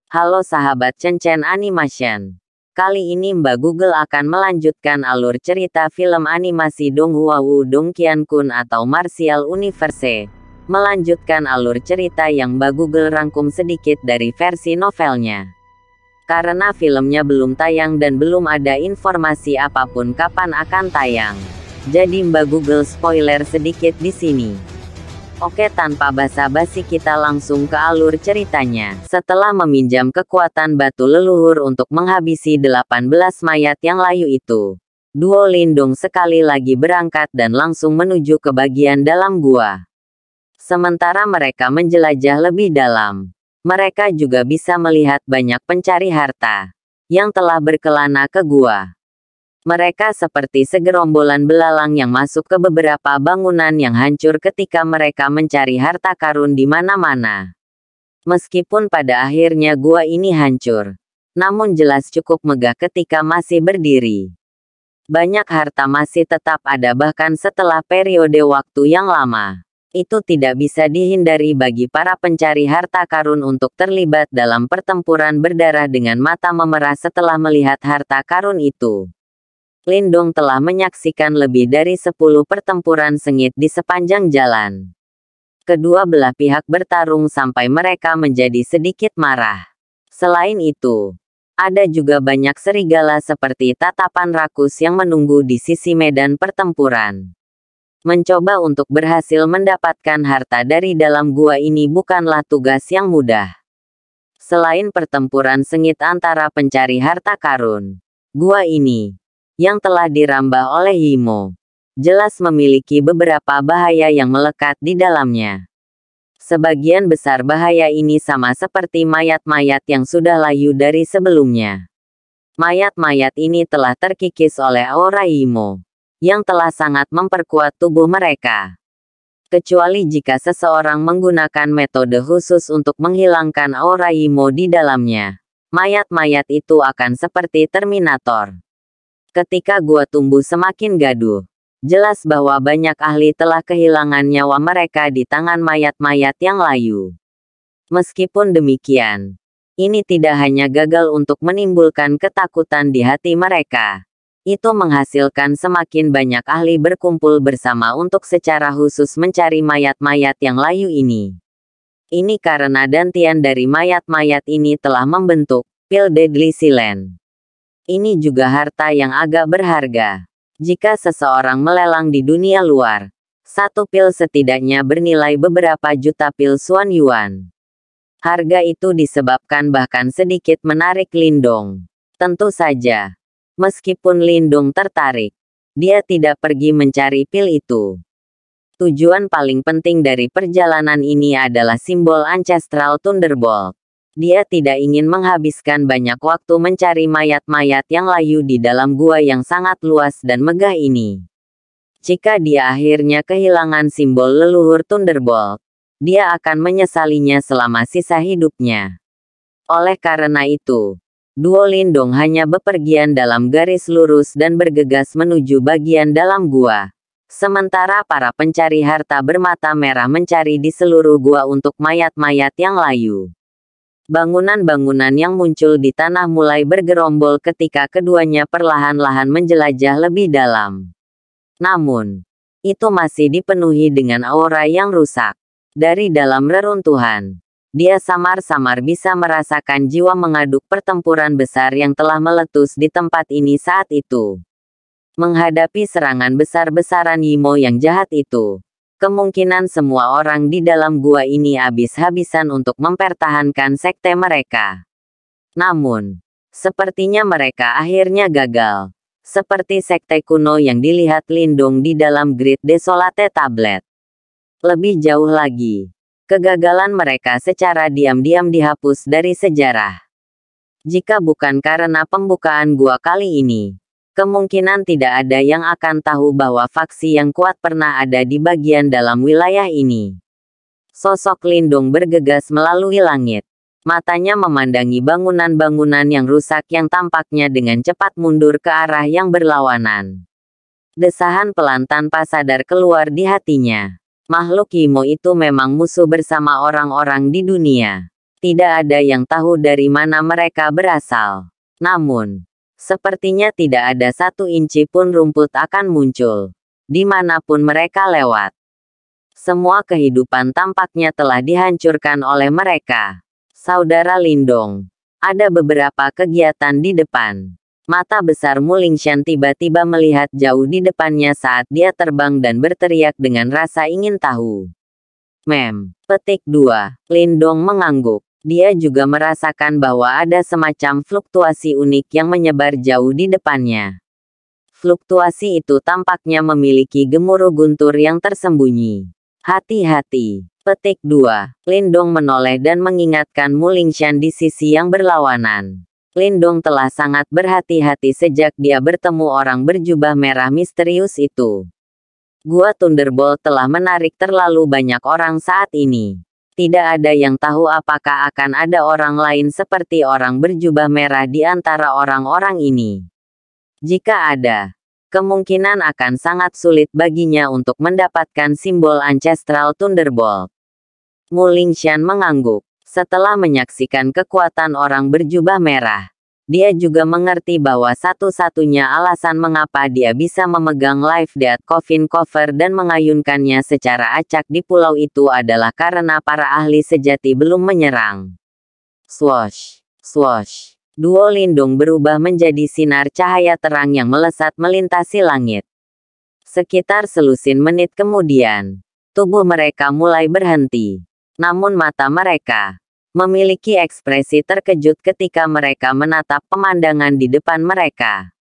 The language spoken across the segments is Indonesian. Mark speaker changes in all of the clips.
Speaker 1: Halo sahabat Cencen Animation. Kali ini Mbak Google akan melanjutkan alur cerita film animasi Donghua Woo Dongqian-kun atau Martial Universe. Melanjutkan alur cerita yang Mbak Google rangkum sedikit dari versi novelnya. Karena filmnya belum tayang dan belum ada informasi apapun kapan akan tayang. Jadi Mbak Google spoiler sedikit di sini. Oke, tanpa basa-basi kita langsung ke alur ceritanya. Setelah meminjam kekuatan batu leluhur untuk menghabisi 18 mayat yang layu itu, duo Lindung sekali lagi berangkat dan langsung menuju ke bagian dalam gua. Sementara mereka menjelajah lebih dalam, mereka juga bisa melihat banyak pencari harta yang telah berkelana ke gua. Mereka seperti segerombolan belalang yang masuk ke beberapa bangunan yang hancur ketika mereka mencari harta karun di mana-mana. Meskipun pada akhirnya gua ini hancur, namun jelas cukup megah ketika masih berdiri. Banyak harta masih tetap ada bahkan setelah periode waktu yang lama. Itu tidak bisa dihindari bagi para pencari harta karun untuk terlibat dalam pertempuran berdarah dengan mata memerah setelah melihat harta karun itu. Lindung telah menyaksikan lebih dari 10 pertempuran sengit di sepanjang jalan. Kedua belah pihak bertarung sampai mereka menjadi sedikit marah. Selain itu, ada juga banyak serigala seperti tatapan rakus yang menunggu di sisi medan pertempuran. Mencoba untuk berhasil mendapatkan harta dari dalam gua ini bukanlah tugas yang mudah. Selain pertempuran sengit antara pencari harta karun, gua ini yang telah dirambah oleh Himo, jelas memiliki beberapa bahaya yang melekat di dalamnya. Sebagian besar bahaya ini sama seperti mayat-mayat yang sudah layu dari sebelumnya. Mayat-mayat ini telah terkikis oleh aura Himo, yang telah sangat memperkuat tubuh mereka. Kecuali jika seseorang menggunakan metode khusus untuk menghilangkan aura Himo di dalamnya, mayat-mayat itu akan seperti Terminator. Ketika gua tumbuh semakin gaduh, jelas bahwa banyak ahli telah kehilangan nyawa mereka di tangan mayat-mayat yang layu. Meskipun demikian, ini tidak hanya gagal untuk menimbulkan ketakutan di hati mereka. Itu menghasilkan semakin banyak ahli berkumpul bersama untuk secara khusus mencari mayat-mayat yang layu ini. Ini karena dantian dari mayat-mayat ini telah membentuk pil Deadly Silence. Ini juga harta yang agak berharga. Jika seseorang melelang di dunia luar, satu pil setidaknya bernilai beberapa juta pil Xuan Yuan. Harga itu disebabkan bahkan sedikit menarik Lindung. Tentu saja, meskipun Lindung tertarik, dia tidak pergi mencari pil itu. Tujuan paling penting dari perjalanan ini adalah simbol Ancestral Thunderbolt. Dia tidak ingin menghabiskan banyak waktu mencari mayat-mayat yang layu di dalam gua yang sangat luas dan megah ini. Jika dia akhirnya kehilangan simbol leluhur Thunderbolt, dia akan menyesalinya selama sisa hidupnya. Oleh karena itu, duo Lindung hanya bepergian dalam garis lurus dan bergegas menuju bagian dalam gua. Sementara para pencari harta bermata merah mencari di seluruh gua untuk mayat-mayat yang layu. Bangunan-bangunan yang muncul di tanah mulai bergerombol ketika keduanya perlahan-lahan menjelajah lebih dalam. Namun, itu masih dipenuhi dengan aura yang rusak. Dari dalam reruntuhan, dia samar-samar bisa merasakan jiwa mengaduk pertempuran besar yang telah meletus di tempat ini saat itu. Menghadapi serangan besar-besaran Yimo yang jahat itu, kemungkinan semua orang di dalam gua ini habis-habisan untuk mempertahankan sekte mereka. Namun, sepertinya mereka akhirnya gagal. Seperti sekte kuno yang dilihat Lindung di dalam Grid Desolate Tablet. Lebih jauh lagi, kegagalan mereka secara diam-diam dihapus dari sejarah. Jika bukan karena pembukaan gua kali ini, kemungkinan tidak ada yang akan tahu bahwa faksi yang kuat pernah ada di bagian dalam wilayah ini. Sosok Lindung bergegas melalui langit. Matanya memandangi bangunan-bangunan yang rusak yang tampaknya dengan cepat mundur ke arah yang berlawanan. Desahan pelan tanpa sadar keluar di hatinya. Makhluk Yimo itu memang musuh bersama orang-orang di dunia. Tidak ada yang tahu dari mana mereka berasal. Namun, sepertinya tidak ada 1 inci pun rumput akan muncul dimanapun mereka lewat. Semua kehidupan tampaknya telah dihancurkan oleh mereka. Saudara Lindong, ada beberapa kegiatan di depan. Mata besar Mulingshan tiba-tiba melihat jauh di depannya saat dia terbang dan berteriak dengan rasa ingin tahu. Petik 2. Lindong mengangguk. Dia juga merasakan bahwa ada semacam fluktuasi unik yang menyebar jauh di depannya. Fluktuasi itu tampaknya memiliki gemuruh guntur yang tersembunyi. Hati-hati. Petik 2. Lindong menoleh dan mengingatkan Mulingshan di sisi yang berlawanan. Lindong telah sangat berhati-hati sejak dia bertemu orang berjubah merah misterius itu. Gua Thunderbolt telah menarik terlalu banyak orang saat ini. Tidak ada yang tahu apakah akan ada orang lain seperti orang berjubah merah di antara orang-orang ini. Jika ada, kemungkinan akan sangat sulit baginya untuk mendapatkan simbol Ancestral Thunderbolt. Mulingshan mengangguk. Setelah menyaksikan kekuatan orang berjubah merah, dia juga mengerti bahwa satu-satunya alasan mengapa dia bisa memegang Life Death Coffin Cover dan mengayunkannya secara acak di pulau itu adalah karena para ahli sejati belum menyerang. Swoosh, swoosh. Duo Lindung berubah menjadi sinar cahaya terang yang melesat melintasi langit. Sekitar selusin menit kemudian, tubuh mereka mulai berhenti. Namun mata mereka memiliki ekspresi terkejut ketika mereka menatap pemandangan di depan mereka.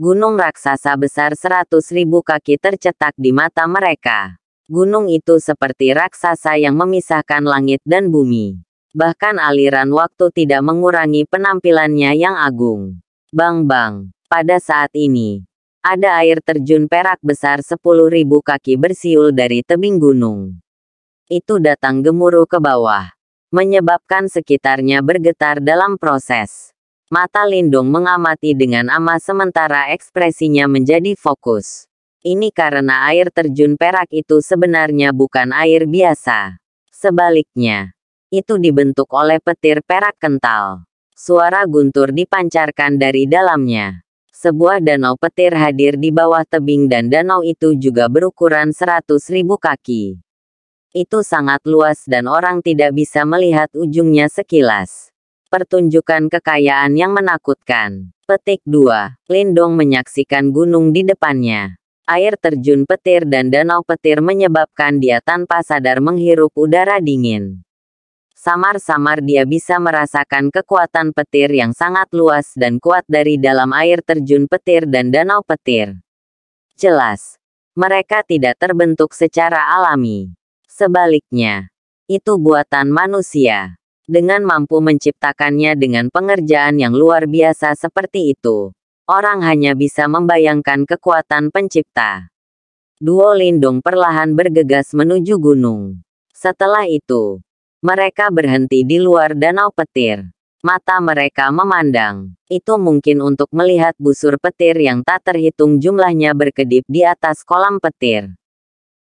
Speaker 1: Gunung raksasa besar 100.000 kaki tercetak di mata mereka. Gunung itu seperti raksasa yang memisahkan langit dan bumi. Bahkan aliran waktu tidak mengurangi penampilannya yang agung. Bang-bang, pada saat ini, ada air terjun perak besar 10.000 kaki bersiul dari tebing gunung. Itu datang gemuruh ke bawah, menyebabkan sekitarnya bergetar dalam proses. Mata Lindong mengamati dengan amah sementara ekspresinya menjadi fokus. Ini karena air terjun perak itu sebenarnya bukan air biasa. Sebaliknya, itu dibentuk oleh petir perak kental. Suara guntur dipancarkan dari dalamnya. Sebuah danau petir hadir di bawah tebing dan danau itu juga berukuran 100.000 kaki. Itu sangat luas dan orang tidak bisa melihat ujungnya sekilas. Pertunjukan kekayaan yang menakutkan. Petik 2. Lindong menyaksikan gunung di depannya. Air terjun petir dan danau petir menyebabkan dia tanpa sadar menghirup udara dingin. Samar-samar dia bisa merasakan kekuatan petir yang sangat luas dan kuat dari dalam air terjun petir dan danau petir. Jelas, mereka tidak terbentuk secara alami. Sebaliknya, itu buatan manusia. Dengan mampu menciptakannya dengan pengerjaan yang luar biasa seperti itu, orang hanya bisa membayangkan kekuatan pencipta. Duo Lindong perlahan bergegas menuju gunung. Setelah itu, mereka berhenti di luar danau petir. Mata mereka memandang. Itu mungkin untuk melihat busur petir yang tak terhitung jumlahnya berkedip di atas kolam petir.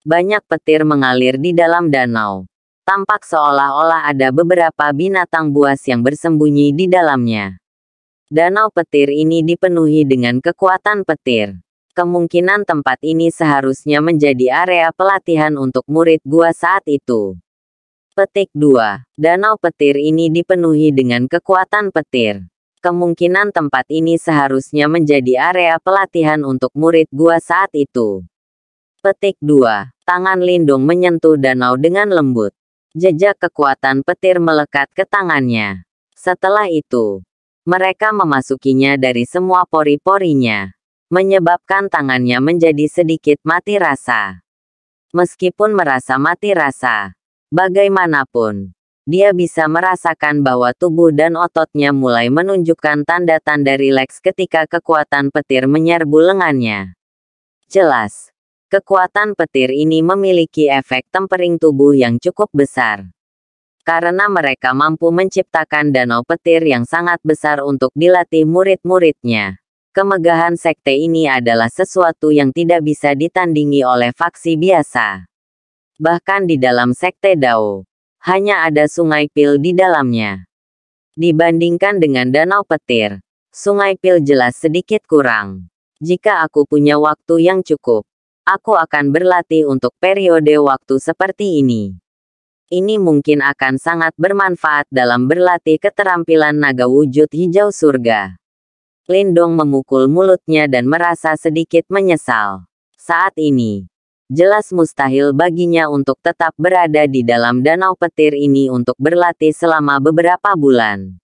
Speaker 1: Banyak petir mengalir di dalam danau. Tampak seolah-olah ada beberapa binatang buas yang bersembunyi di dalamnya. Danau petir ini dipenuhi dengan kekuatan petir. Kemungkinan tempat ini seharusnya menjadi area pelatihan untuk murid gua saat itu. Petik 2. Danau petir ini dipenuhi dengan kekuatan petir. Kemungkinan tempat ini seharusnya menjadi area pelatihan untuk murid gua saat itu. Petik 2. Tangan Lindong menyentuh danau dengan lembut. Jejak kekuatan petir melekat ke tangannya. Setelah itu, mereka memasukinya dari semua pori-porinya, menyebabkan tangannya menjadi sedikit mati rasa. Meskipun merasa mati rasa, bagaimanapun, dia bisa merasakan bahwa tubuh dan ototnya mulai menunjukkan tanda-tanda rileks ketika kekuatan petir menyerbu lengannya. Jelas, kekuatan petir ini memiliki efek tempering tubuh yang cukup besar. Karena mereka mampu menciptakan danau petir yang sangat besar untuk dilatih murid-muridnya. Kemegahan sekte ini adalah sesuatu yang tidak bisa ditandingi oleh faksi biasa. Bahkan di dalam sekte Dao, hanya ada Sungai Pil di dalamnya. Dibandingkan dengan Danau Petir, Sungai Pil jelas sedikit kurang. Jika aku punya waktu yang cukup, aku akan berlatih untuk periode waktu seperti ini. Ini mungkin akan sangat bermanfaat dalam berlatih keterampilan naga wujud hijau surga. Lindong memukul mulutnya dan merasa sedikit menyesal. Saat ini, jelas mustahil baginya untuk tetap berada di dalam Danau Petir ini untuk berlatih selama beberapa bulan.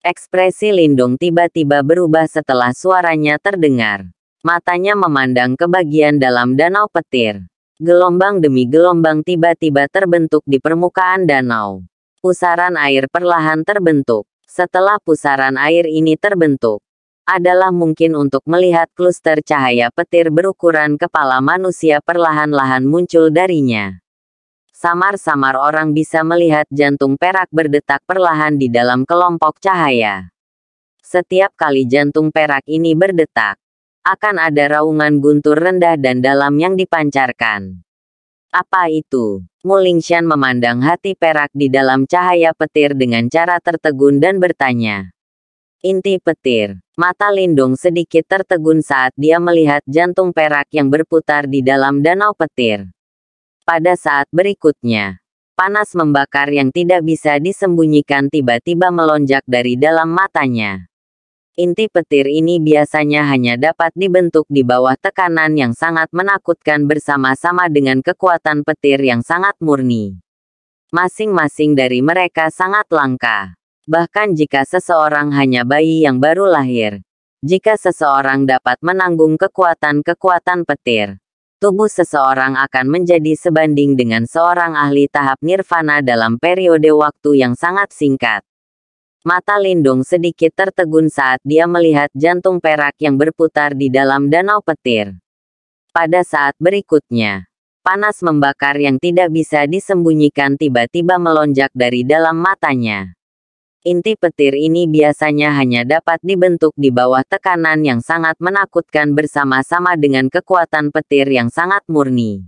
Speaker 1: Ekspresi Lindong tiba-tiba berubah setelah suaranya terdengar. Matanya memandang ke bagian dalam Danau Petir. Gelombang demi gelombang tiba-tiba terbentuk di permukaan danau. Pusaran air perlahan terbentuk. Setelah pusaran air ini terbentuk, adalah mungkin untuk melihat kluster cahaya petir berukuran kepala manusia perlahan-lahan muncul darinya. Samar-samar orang bisa melihat jantung perak berdetak perlahan di dalam kelompok cahaya. Setiap kali jantung perak ini berdetak, akan ada raungan guntur rendah dan dalam yang dipancarkan. Apa itu? Mulingshan memandang hati perak di dalam cahaya petir dengan cara tertegun dan bertanya. Inti petir. Mata Lindong sedikit tertegun saat dia melihat jantung perak yang berputar di dalam danau petir. Pada saat berikutnya, panas membakar yang tidak bisa disembunyikan tiba-tiba melonjak dari dalam matanya. Inti petir ini biasanya hanya dapat dibentuk di bawah tekanan yang sangat menakutkan bersama-sama dengan kekuatan petir yang sangat murni. Masing-masing dari mereka sangat langka. Bahkan jika seseorang hanya bayi yang baru lahir. Jika seseorang dapat menanggung kekuatan-kekuatan petir, tubuh seseorang akan menjadi sebanding dengan seorang ahli tahap nirvana dalam periode waktu yang sangat singkat. Mata Lindong sedikit tertegun saat dia melihat jantung perak yang berputar di dalam danau petir. Pada saat berikutnya, panas membakar yang tidak bisa disembunyikan tiba-tiba melonjak dari dalam matanya. Inti petir ini biasanya hanya dapat dibentuk di bawah tekanan yang sangat menakutkan bersama-sama dengan kekuatan petir yang sangat murni.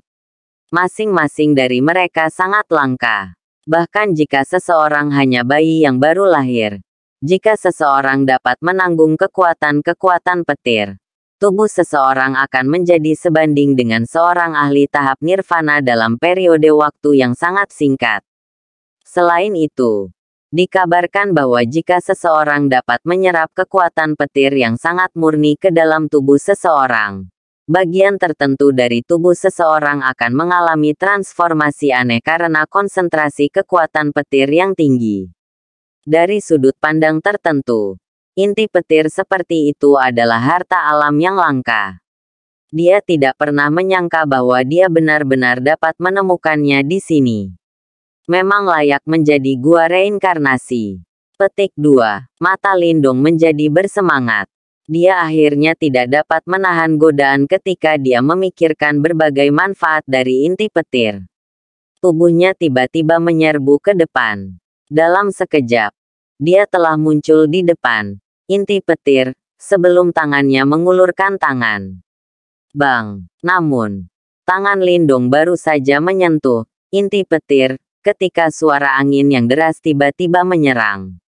Speaker 1: Masing-masing dari mereka sangat langka. Bahkan jika seseorang hanya bayi yang baru lahir, jika seseorang dapat menanggung kekuatan-kekuatan petir, tubuh seseorang akan menjadi sebanding dengan seorang ahli tahap nirvana dalam periode waktu yang sangat singkat. Selain itu, dikabarkan bahwa jika seseorang dapat menyerap kekuatan petir yang sangat murni ke dalam tubuh seseorang, bagian tertentu dari tubuh seseorang akan mengalami transformasi aneh karena konsentrasi kekuatan petir yang tinggi. Dari sudut pandang tertentu, inti petir seperti itu adalah harta alam yang langka. Dia tidak pernah menyangka bahwa dia benar-benar dapat menemukannya di sini. Memang layak menjadi gua reinkarnasi. Petik 2. Mata Lindong menjadi bersemangat. Dia akhirnya tidak dapat menahan godaan ketika dia memikirkan berbagai manfaat dari inti petir. Tubuhnya tiba-tiba menyerbu ke depan. Dalam sekejap, dia telah muncul di depan inti petir, sebelum tangannya mengulurkan tangan. Bang! Namun, tangan Lindong baru saja menyentuh inti petir, ketika suara angin yang deras tiba-tiba menyerang.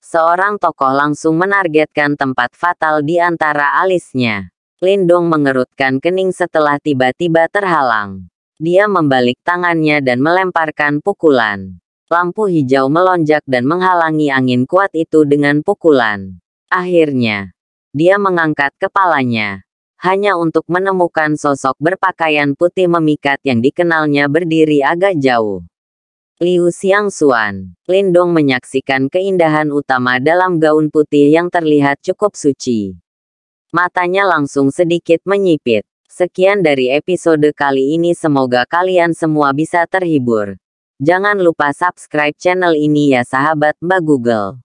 Speaker 1: Seorang tokoh langsung menargetkan tempat fatal di antara alisnya. Lindong mengerutkan kening setelah tiba-tiba terhalang. Dia membalik tangannya dan melemparkan pukulan. Lampu hijau melonjak dan menghalangi angin kuat itu dengan pukulan. Akhirnya, dia mengangkat kepalanya. Hanya untuk menemukan sosok berpakaian putih memikat yang dikenalnya berdiri agak jauh. Liu Xiangxuan. Lindong menyaksikan keindahan utama dalam gaun putih yang terlihat cukup suci. Matanya langsung sedikit menyipit. Sekian dari episode kali ini, semoga kalian semua bisa terhibur. Jangan lupa subscribe channel ini ya sahabat Mbak Google.